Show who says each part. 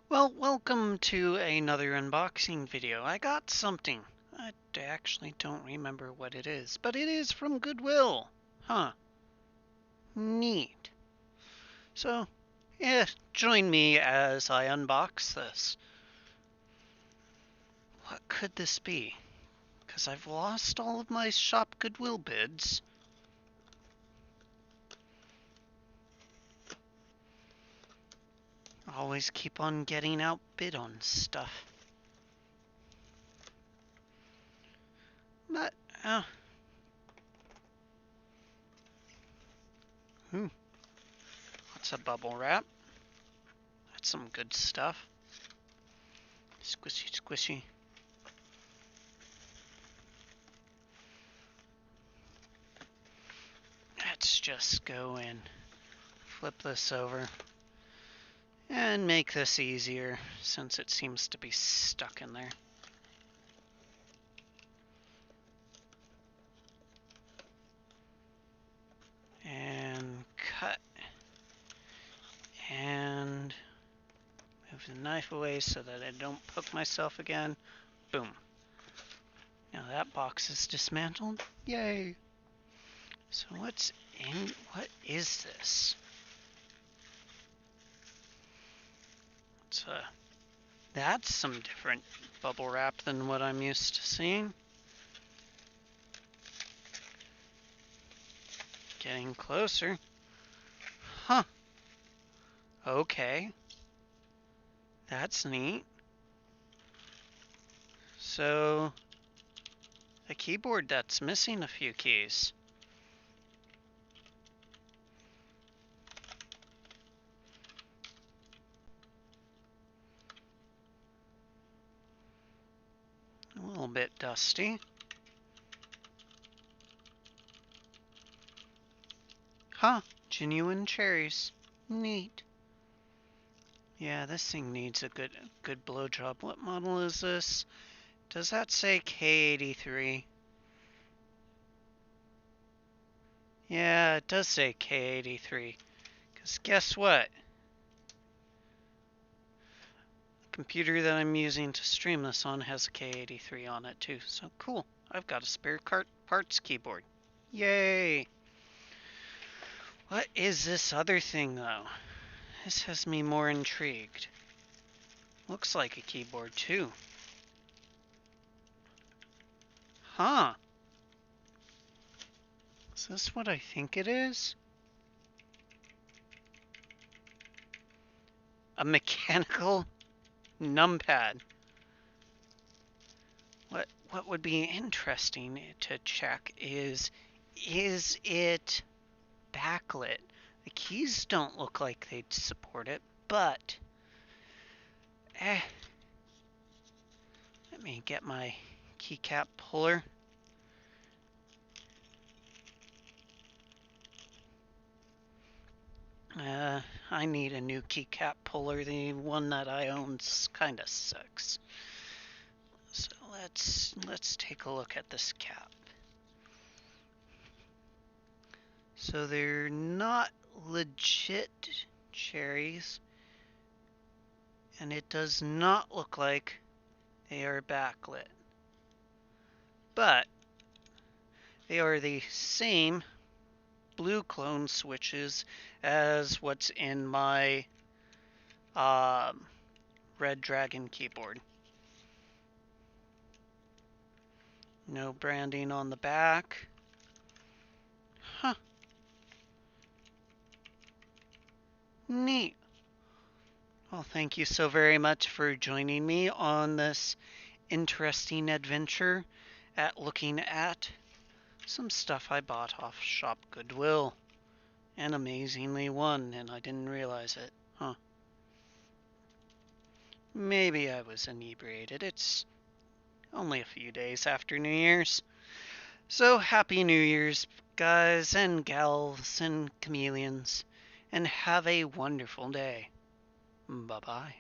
Speaker 1: Well, welcome to another unboxing video. I got something. I actually don't remember what it is, but it is from Goodwill. Huh. Neat. So, yeah, join me as I unbox this. What could this be? Because I've lost all of my Shop Goodwill bids. Always keep on getting outbid on stuff. But, what's a bubble wrap? That's some good stuff. Squishy, squishy. Let's just go and flip this over and make this easier since it seems to be stuck in there. And cut and move the knife away so that I don't poke myself again. Boom. Now that box is dismantled. Yay! So what is this? That's some different bubble wrap than what I'm used to seeing. Getting closer. Huh. Okay. That's neat. So, a keyboard that's missing a few keys. A little bit dusty. Huh, genuine cherries. Neat. Yeah, this thing needs a good blowjob. What model is this? Does that say K83? Yeah, it does say K83. Because guess what? The computer that I'm using to stream this on has a K83 on it too. So cool. I've got a spare parts keyboard. Yay! What is this other thing though? This has me more intrigued. Looks like a keyboard too. Huh. Is this what I think it is? A mechanical numpad. What would be interesting to check is it backlit? The keys don't look like they'd support it, but let me get my keycap puller. I need a new keycap puller. The one that I own's kind of sucks. So let's take a look at this cap. So they're not legit cherries, and it does not look like they are backlit. But they are the same blue clone switches as what's in my Red Dragon keyboard. No branding on the back. Huh. Neat. Well, thank you so very much for joining me on this interesting adventure at looking at some stuff I bought off Shop Goodwill. And amazingly won, and I didn't realize it. Huh. Maybe I was inebriated. It's only a few days after New Year's. So happy New Year's, guys and gals and chameleons, and have a wonderful day. Bye-bye.